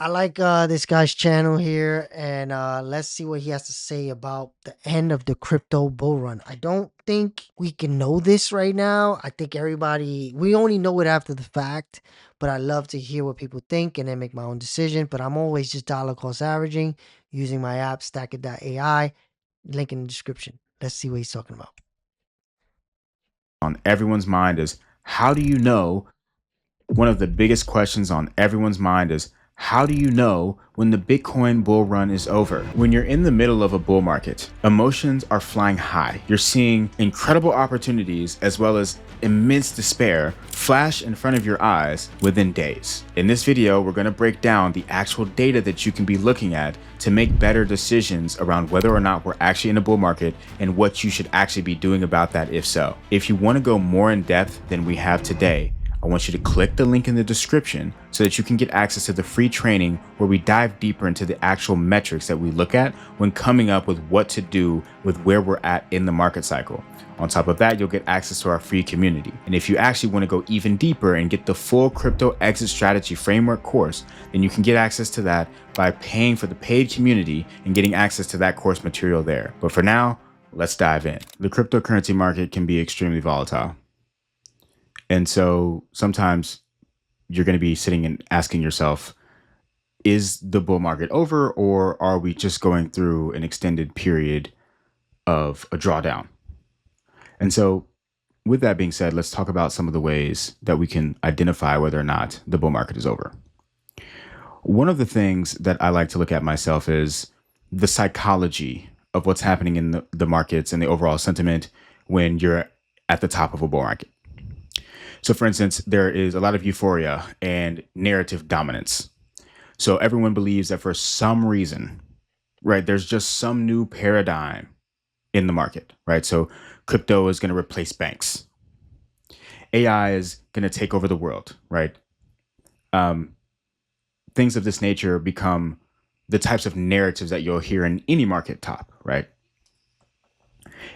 I like this guy's channel here, and let's see what he has to say about the end of the crypto bull run. I don't think we can know this right now. I think we only know it after the fact, but I love to hear what people think and then make my own decision. But I'm always just dollar cost averaging using my app, Stackit.ai, link in the description. Let's see what he's talking about. On everyone's mind is how do you know one of the biggest questions on everyone's mind is how do you know when the Bitcoin bull run is over? When you're in the middle of a bull market, emotions are flying high. You're seeing incredible opportunities as well as immense despair flash in front of your eyes within days. In this video, we're going to break down the actual data that you can be looking at to make better decisions around whether or not we're actually in a bull market and what you should actually be doing about that if so. If you want to go more in depth than we have today, I want you to click the link in the description so that you can get access to the free training where we dive deeper into the actual metrics that we look at when coming up with what to do with where we're at in the market cycle. On top of that, you'll get access to our free community. And if you actually want to go even deeper and get the full crypto exit strategy framework course, then you can get access to that by paying for the paid community and getting access to that course material there. But for now, let's dive in. The cryptocurrency market can be extremely volatile. And so sometimes you're going to be sitting and asking yourself, is the bull market over or are we just going through an extended period of a drawdown? And so, with that being said, let's talk about some of the ways that we can identify whether or not the bull market is over. One of the things that I like to look at myself is the psychology of what's happening in the markets and the overall sentiment when you're at the top of a bull market. So, for instance, there is a lot of euphoria and narrative dominance. So, everyone believes that for some reason, right, there's just some new paradigm in the market, right? So, crypto is going to replace banks, AI is going to take over the world, right? Um, Things of this nature become the types of narratives that you'll hear in any market top, right?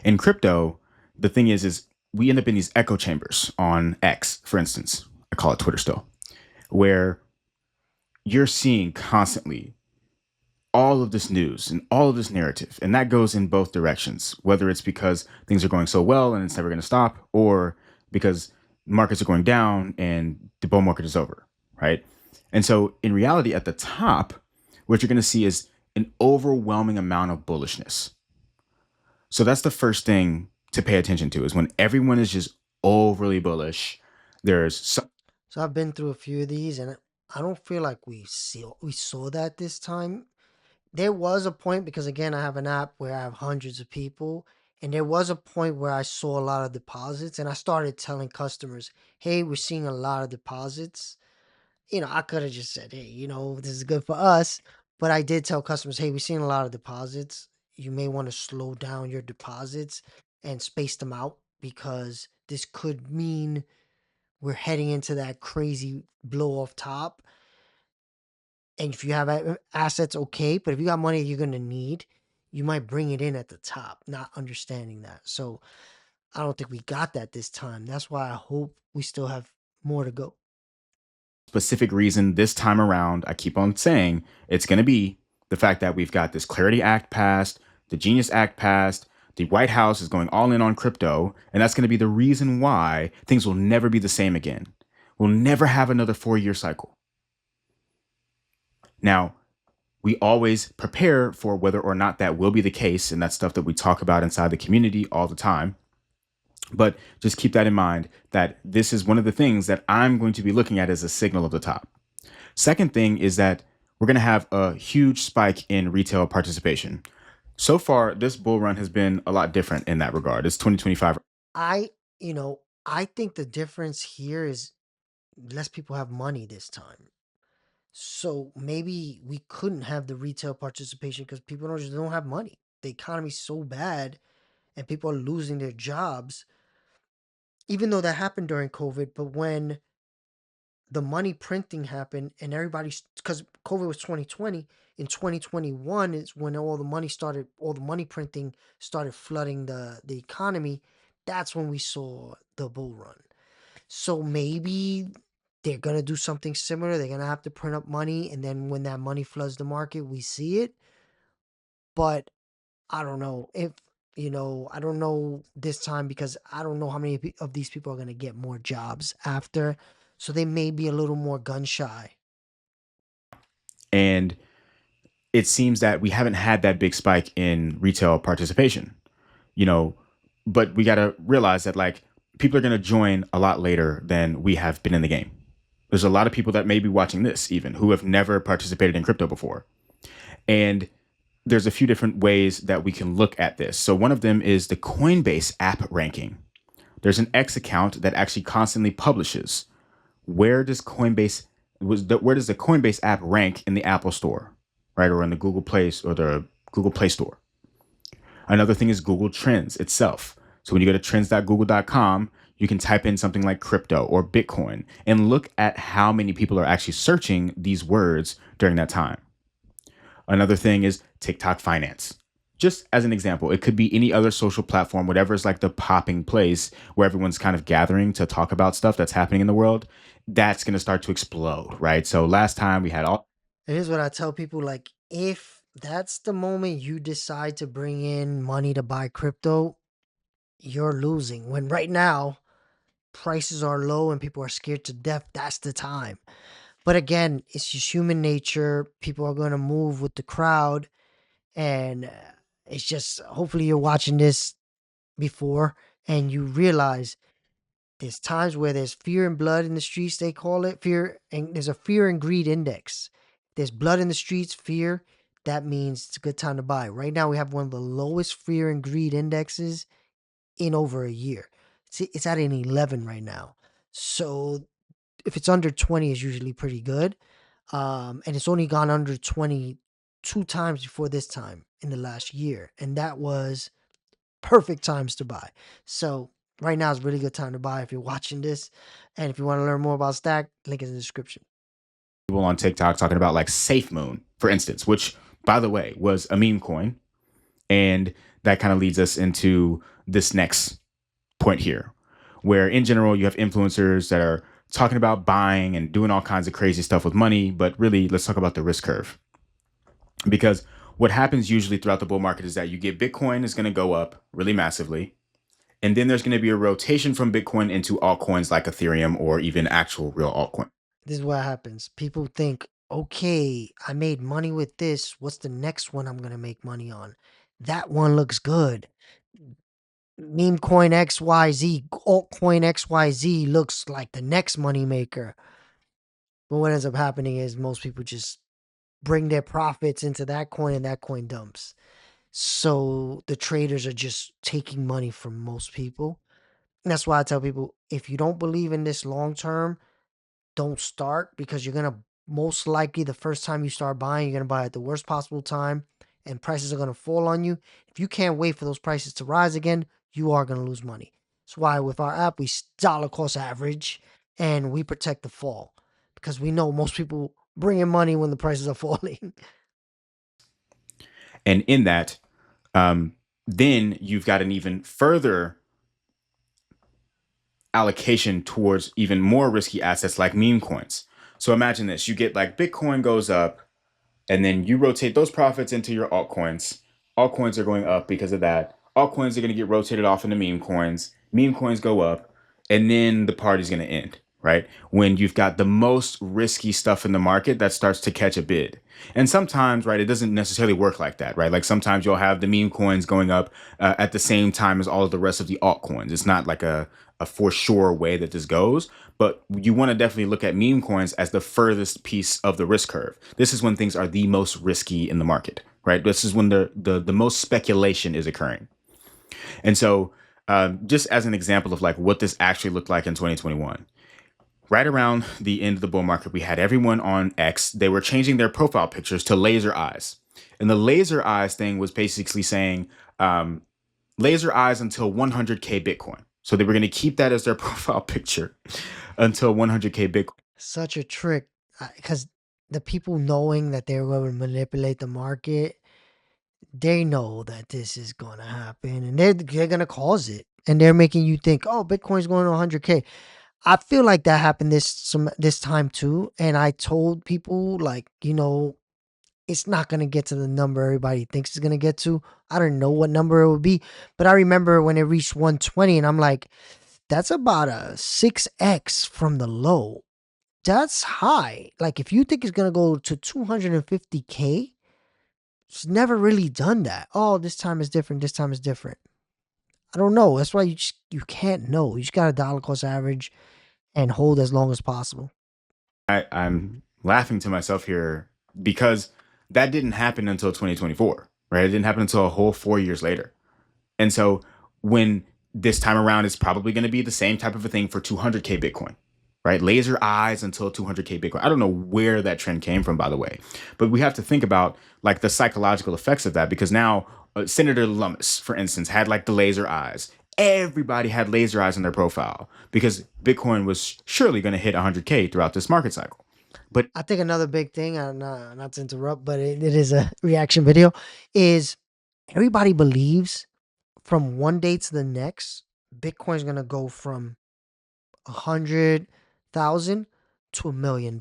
In crypto, the thing is we end up in these echo chambers on X, for instance. I call it Twitter still, where you're seeing constantly all of this news and all of this narrative. And that goes in both directions, whether it's because things are going so well and it's never going to stop, or because markets are going down and the bull market is over, right? And so in reality, at the top, what you're going to see is an overwhelming amount of bullishness. So that's the first thing to pay attention to is when everyone is just overly bullish, there's some. So I've been through a few of these, and I don't feel like we saw that this time. There was a point because again, I have an app where I have hundreds of people, and there was a point where I saw a lot of deposits, and I started telling customers, "Hey, we're seeing a lot of deposits." I could have just said, "Hey, this is good for us," but I did tell customers, "Hey, we're seeing a lot of deposits. You may want to slow down your deposits and space them out because this could mean we're heading into that crazy blow off top. And if you have assets, okay. But if you got money you're going to need, you might bring it in at the top, not understanding that. So I don't think we got that this time. That's why I hope we still have more to go. Specific reason this time around, I keep on saying it's going to be the fact that we've got this Clarity Act passed, the Genius Act passed, the White House is going all in on crypto, and that's going to be the reason why things will never be the same again. We'll never have another 4 year cycle. Now, we always prepare for whether or not that will be the case, and that's stuff that we talk about inside the community all the time. But just keep that in mind that this is one of the things that I'm going to be looking at as a signal of the top. Second thing is that we're going to have a huge spike in retail participation. So far, this bull run has been a lot different in that regard. It's 2025. I, you know, I think the difference here is less people have money this time. So maybe we couldn't have the retail participation because people don't have money. The economy's so bad and people are losing their jobs, even though that happened during COVID. But when the money printing happened and everybody's because COVID was 2020, in 2021 is when all the money printing started flooding the economy. That's when we saw the bull run. So maybe they're going to do something similar. They're going to have to print up money. And then when that money floods the market, we see it. But I don't know if, I don't know this time because I don't know how many of these people are going to get more jobs after. So they may be a little more gun shy. And it seems that we haven't had that big spike in retail participation, you know, but we got to realize that like people are going to join a lot later than we have been in the game. There's a lot of people that may be watching this even who have never participated in crypto before. And there's a few different ways that we can look at this. So one of them is the Coinbase app ranking. There's an X account that actually constantly publishes where does where does the Coinbase app rank in the Apple Store, right, or in the Google Play or the Google Play Store. Another thing is Google Trends itself. So when you go to trends.google.com, you can type in something like crypto or Bitcoin and look at how many people are actually searching these words during that time. Another thing is TikTok Finance. Just as an example, it could be any other social platform, whatever is like the popping place where everyone's kind of gathering to talk about stuff that's happening in the world. That's going to start to explode, right? So last time we had all. And here's what I tell people, like, if that's the moment you decide to bring in money to buy crypto, you're losing. When right now prices are low and people are scared to death, that's the time. But again, it's just human nature. People are going to move with the crowd. And it's just, hopefully, you're watching this before and you realize there's times where there's fear and blood in the streets, they call it fear. And there's a fear and greed index. There's blood in the streets, fear. That means it's a good time to buy. Right now, we have one of the lowest fear and greed indexes in over a year. It's at an 11 right now. So if it's under 20, it's usually pretty good. And it's only gone under 20 two times before this time in the last year. And that was perfect times to buy. So right now is a really good time to buy if you're watching this. And if you want to learn more about Stack, link is in the description. People on TikTok talking about like SafeMoon, for instance, which, by the way, was a meme coin. And that kind of leads us into this next point here, where in general, you have influencers that are talking about buying and doing all kinds of crazy stuff with money. But really, let's talk about the risk curve. Because what happens usually throughout the bull market is that you get Bitcoin is going to go up really massively. And then there's going to be a rotation from Bitcoin into altcoins like Ethereum or even actual real altcoin. This is what happens. People think, okay, I made money with this. What's the next one I'm going to make money on? That one looks good. Meme coin XYZ, altcoin XYZ looks like the next money maker. But what ends up happening is most people just bring their profits into that coin and that coin dumps. So the traders are just taking money from most people. And that's why I tell people, if you don't believe in this long term, don't start, because you're gonna, most likely, the first time you start buying, you're gonna buy at the worst possible time and prices are gonna fall on you. If you can't wait for those prices to rise again, you are gonna lose money. That's why with our app we dollar cost average and we protect the fall, because we know most people bring in money when the prices are falling. And in that, then you've got an even further allocation towards even more risky assets like meme coins. So imagine this, you get like Bitcoin goes up and then you rotate those profits into your altcoins. Altcoins are going up because of that. Altcoins are going to get rotated off into meme coins. Meme coins go up, and then the party's going to end, right? When you've got the most risky stuff in the market that starts to catch a bid. And sometimes, right, it doesn't necessarily work like that, right? Like sometimes you'll have the meme coins going up at the same time as all of the rest of the altcoins. It's not like a for sure way that this goes, but you want to definitely look at meme coins as the furthest piece of the risk curve. This is when things are the most risky in the market, right? This is when the most speculation is occurring. And so, just as an example of like what this actually looked like in 2021, right around the end of the bull market, we had everyone on X. They were changing their profile pictures to laser eyes. And the laser eyes thing was basically saying laser eyes until 100K Bitcoin. So they were going to keep that as their profile picture until 100K Bitcoin. Such a trick, because the people knowing that they're going to manipulate the market, they know that this is going to happen and they're going to cause it. And they're making you think, oh, Bitcoin's going to 100K. I feel like that happened this time too, and I told people like, it's not gonna get to the number everybody thinks it's gonna get to. I don't know what number it would be, but I remember when it reached 120, and I'm like, that's about a 6x from the low. That's high. Like if you think it's gonna go to 250K, it's never really done that. Oh, this time is different. This time is different. I don't know. That's why you can't know. You just got a dollar cost average and hold as long as possible. I'm laughing to myself here because that didn't happen until 2024, right? It didn't happen until a whole 4 years later. And so when this time around, it's probably going to be the same type of a thing for 200K Bitcoin, right? Laser eyes until 200K Bitcoin. I don't know where that trend came from, by the way, but we have to think about like the psychological effects of that because now Senator Lummis, for instance, had like the laser eyes. Everybody had laser eyes on their profile because Bitcoin was surely going to hit 100K throughout this market cycle. But I think another big thing, not to interrupt, but it is a reaction video, is everybody believes from one day to the next, Bitcoin's gonna go from 100,000 to $1 million.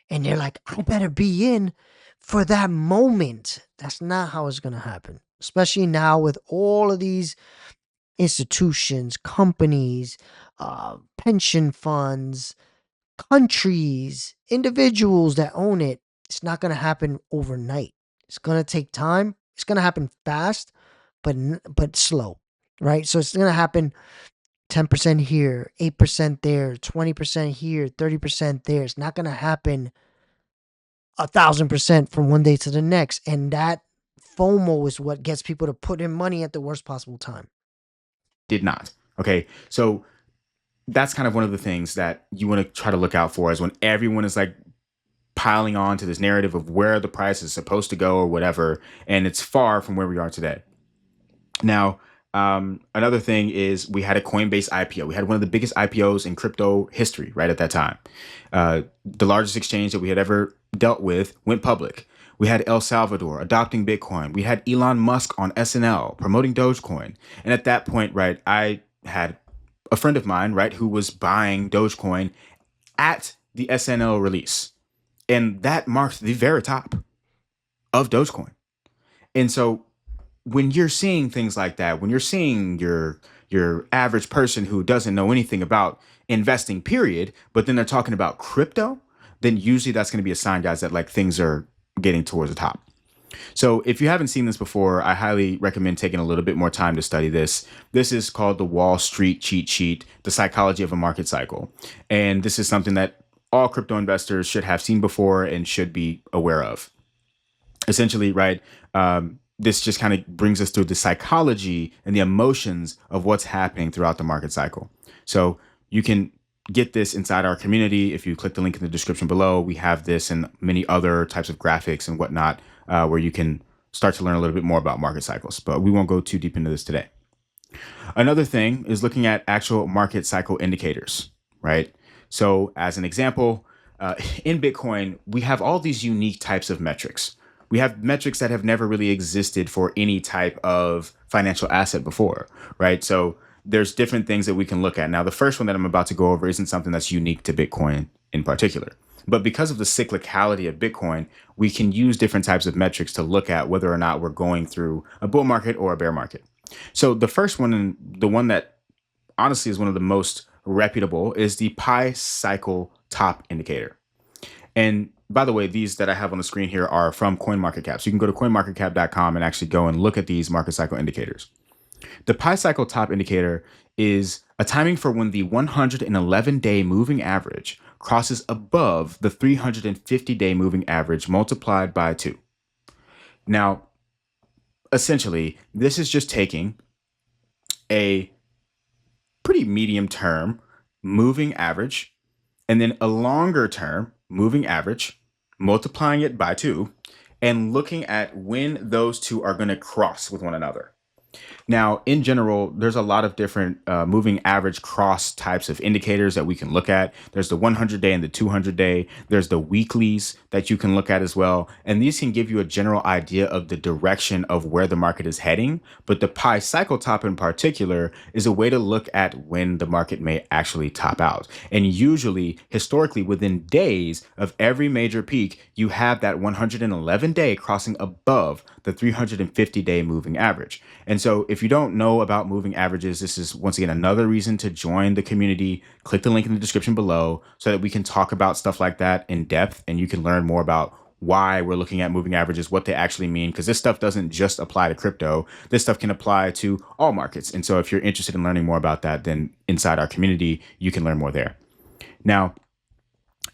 And they're like, I better be in for that moment. That's not how it's gonna happen. Especially now with all of these institutions, companies, pension funds, countries, individuals that own it. It's not gonna happen overnight. It's gonna take time. It's gonna happen fast, but slow, right? So it's gonna happen 10% here, 8% there, 20% here, 30% there. It's not gonna happen 1,000% from one day to the next. And that FOMO is what gets people to put in money at the worst possible time. did not. Okay. So that's kind of one of the things that you want to try to look out for is when everyone is like piling on to this narrative of where the price is supposed to go or whatever, and it's far from where we are today. Now, another thing is we had a Coinbase IPO. We had one of the biggest IPOs in crypto history right at that time. The largest exchange that we had ever dealt with went public. We had El Salvador adopting Bitcoin. We had Elon Musk on SNL promoting Dogecoin. And at that point, right, I had a friend of mine, right, who was buying Dogecoin at the SNL release. And that marked the very top of Dogecoin. And so when you're seeing things like that, when you're seeing your average person who doesn't know anything about investing, period, but then they're talking about crypto, then usually that's going to be a sign, guys, that like things are getting towards the top. So if you haven't seen this before, I highly recommend taking a little bit more time to study this. This is called the Wall Street Cheat Sheet, the psychology of a market cycle. And this is something that all crypto investors should have seen before and should be aware of. Essentially, right? This just kind of brings us through the psychology and the emotions of what's happening throughout the market cycle. So you can get this inside our community. If you click the link in the description below, we have this and many other types of graphics and whatnot where you can start to learn a little bit more about market cycles. But we won't go too deep into this today. Another thing is looking at actual market cycle indicators, right? So, as an example, in Bitcoin, we have all these unique types of metrics. We have metrics that have never really existed for any type of financial asset before, right? So, there's different things that we can look at. Now, the first one that I'm about to go over isn't something that's unique to Bitcoin in particular. But because of the cyclicality of Bitcoin, we can use different types of metrics to look at whether or not we're going through a bull market or a bear market. So the first one, and the one that honestly is one of the most reputable, is the Pi Cycle Top Indicator. And by the way, these that I have on the screen here are from CoinMarketCap. So you can go to coinmarketcap.com and actually go and look at these market cycle indicators. The Pi Cycle Top Indicator is a timing for when the 111-day moving average crosses above the 350-day moving average multiplied by 2. Now, essentially, this is just taking a pretty medium term moving average and then a longer term moving average, multiplying it by 2, and looking at when those two are going to cross with one another. Now, in general, there's a lot of different moving average cross types of indicators that we can look at. There's the 100-day and the 200-day. There's the weeklies that you can look at as well. And these can give you a general idea of the direction of where the market is heading. But the Pi cycle top in particular is a way to look at when the market may actually top out. And usually, historically, within days of every major peak, you have that 111-day crossing above the 350-day moving average. And so if you don't know about moving averages, this is once again another reason to join the community. Click the link in the description below so that we can talk about stuff like that in depth and you can learn more about why we're looking at moving averages, what they actually mean, because this stuff doesn't just apply to crypto. This stuff can apply to all markets. And so if you're interested in learning more about that, then inside our community, you can learn more there. Now,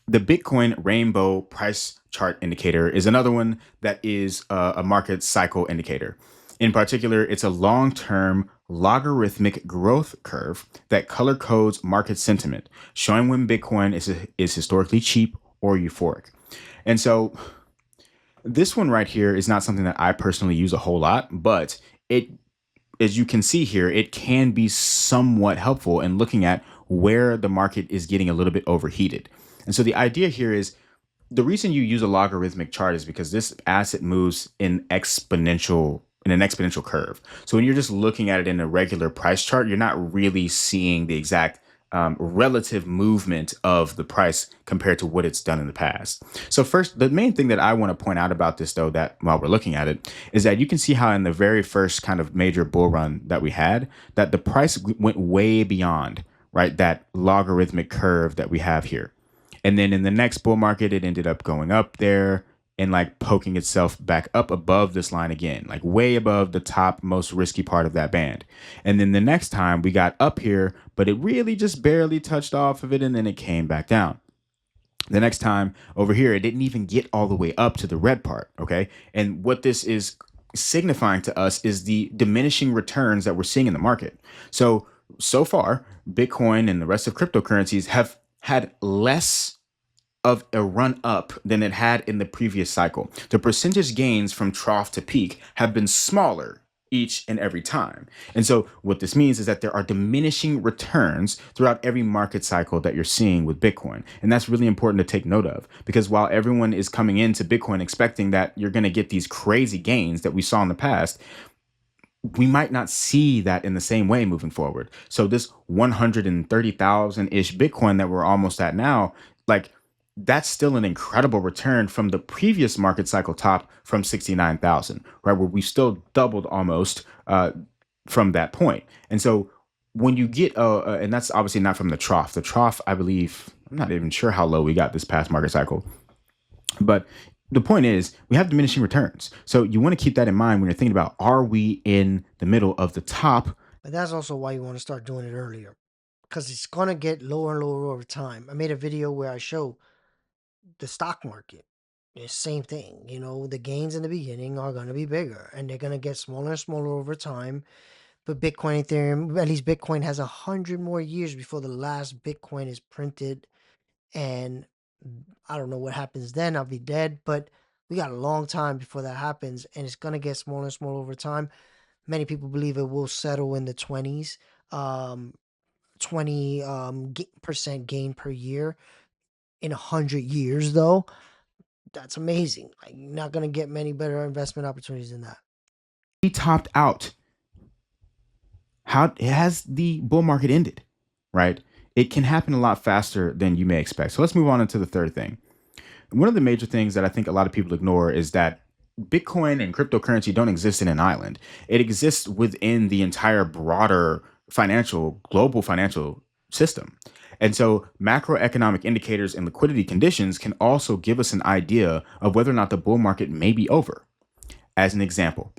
the Bitcoin rainbow price chart indicator is another one that is a market cycle indicator. In particular, it's a long-term logarithmic growth curve that color codes market sentiment, showing when Bitcoin is historically cheap or euphoric. And so this one right here is not something that I personally use a whole lot, but it, as you can see here, it can be somewhat helpful in looking at where the market is getting a little bit overheated. And so the idea here is the reason you use a logarithmic chart is because this asset moves in an exponential curve. So when you're just looking at it in a regular price chart, you're not really seeing the exact relative movement of the price compared to what it's done in the past. So first, the main thing that I want to point out about this, though, that while we're looking at it, is that you can see how in the very first kind of major bull run that we had, that the price went way beyond, right, that logarithmic curve that we have here. And then in the next bull market, it ended up going up there and like poking itself back up above this line again, like way above the top most risky part of that band. And then the next time we got up here, but it really just barely touched off of it and then it came back down. The next time over here, it didn't even get all the way up to the red part. Okay. And what this is signifying to us is the diminishing returns that we're seeing in the market. So far, Bitcoin and the rest of cryptocurrencies have had less of a run up than it had in the previous cycle. The percentage gains from trough to peak have been smaller each and every time. And so what this means is that there are diminishing returns throughout every market cycle that you're seeing with Bitcoin. And that's really important to take note of because while everyone is coming into Bitcoin expecting that you're going to get these crazy gains that we saw in the past, we might not see that in the same way moving forward. So this 130,000-ish Bitcoin that we're almost at now, like that's still an incredible return from the previous market cycle top from 69,000, right? Where we still doubled almost from that point. And so when you get, and that's obviously not from the trough. The trough, I believe, I'm not even sure how low we got this past market cycle, but the point is we have diminishing returns. So you want to keep that in mind when you're thinking about, are we in the middle of the top? But that's also why you want to start doing it earlier because it's going to get lower and lower over time. I made a video where I show the stock market. It's same thing. The gains in the beginning are going to be bigger and they're going to get smaller and smaller over time. But Bitcoin, Ethereum, at least Bitcoin has 100 more years before the last Bitcoin is printed. And I don't know what happens then. I'll be dead. But we got a long time before that happens. And it's going to get smaller and smaller over time. Many people believe it will settle in the 20s, 20% gain per year in 100 years, though. That's amazing. Like, you're not going to get many better investment opportunities than that. We topped out. How has the bull market ended, right? It can happen a lot faster than you may expect. So let's move on into the third thing. One of the major things that I think a lot of people ignore is that Bitcoin and cryptocurrency don't exist in an island. It exists within the entire broader global financial system. And so macroeconomic indicators and liquidity conditions can also give us an idea of whether or not the bull market may be over. As an example,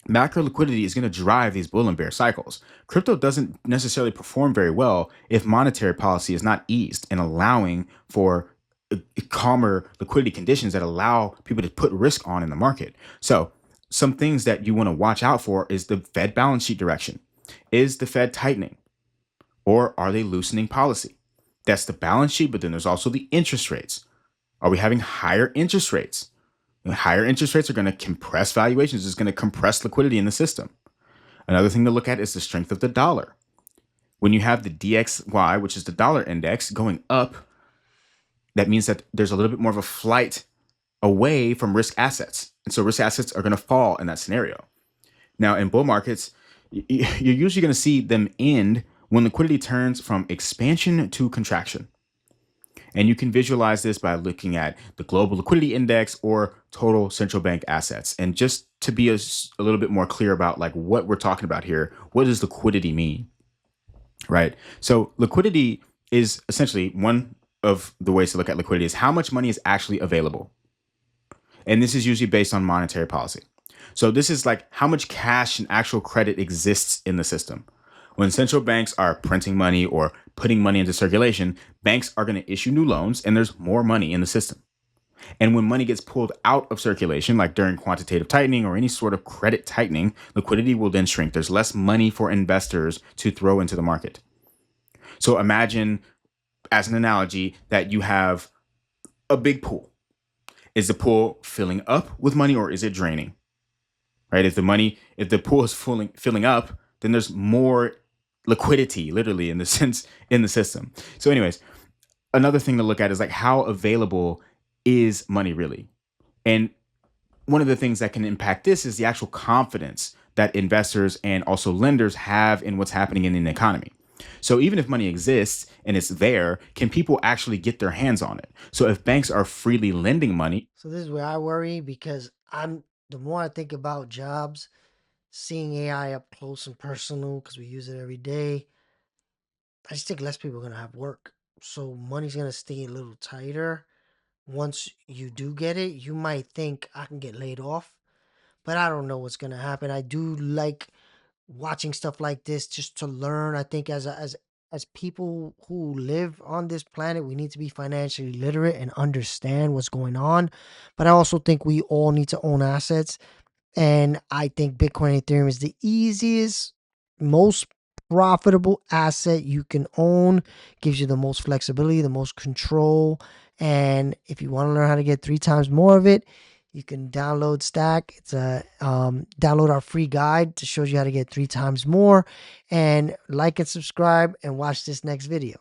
macro liquidity is going to drive these bull and bear cycles. Crypto doesn't necessarily perform very well if monetary policy is not eased and allowing for calmer liquidity conditions that allow people to put risk on in the market. So some things that you want to watch out for is the Fed balance sheet direction. Is the Fed tightening or are they loosening policy? That's the balance sheet, but then there's also the interest rates. Are we having higher interest rates? Higher interest rates are going to compress valuations. It's going to compress liquidity in the system. Another thing to look at is the strength of the dollar. When you have the DXY, which is the dollar index, going up, that means that there's a little bit more of a flight away from risk assets. And so risk assets are going to fall in that scenario. Now, in bull markets, you're usually going to see them end when liquidity turns from expansion to contraction. And you can visualize this by looking at the global liquidity index or total central bank assets. And just to be a little bit more clear about like what we're talking about here, what does liquidity mean? Right? So liquidity is essentially one of the ways to look at liquidity is how much money is actually available. And this is usually based on monetary policy. So this is like how much cash and actual credit exists in the system. When central banks are printing money or putting money into circulation, banks are going to issue new loans and there's more money in the system. And when money gets pulled out of circulation, like during quantitative tightening or any sort of credit tightening, liquidity will then shrink. There's less money for investors to throw into the market. So imagine, as an analogy, that you have a big pool. Is the pool filling up with money or is it draining? Right? If the pool is filling up, then there's more liquidity, literally in the sense in the system. So, anyways, another thing to look at is like how available is money really? And one of the things that can impact this is the actual confidence that investors and also lenders have in what's happening in the economy. So even if money exists and it's there, can people actually get their hands on it? So if banks are freely lending money, So this is where I worry because the more I think about jobs, seeing AI up close and personal because we use it every day, I just think less people are gonna have work. So money's gonna stay a little tighter. Once you do get it, you might think I can get laid off, but I don't know what's gonna happen. I do like watching stuff like this just to learn. I think as people who live on this planet, we need to be financially literate and understand what's going on. But I also think we all need to own assets. And I think Bitcoin and Ethereum is the easiest, most profitable asset you can own, gives you the most flexibility, the most control. And if you want to learn how to get 3 times more of it, you can download Stack. It's a download our free guide to show you how to get 3 times more. And like and subscribe and watch this next video.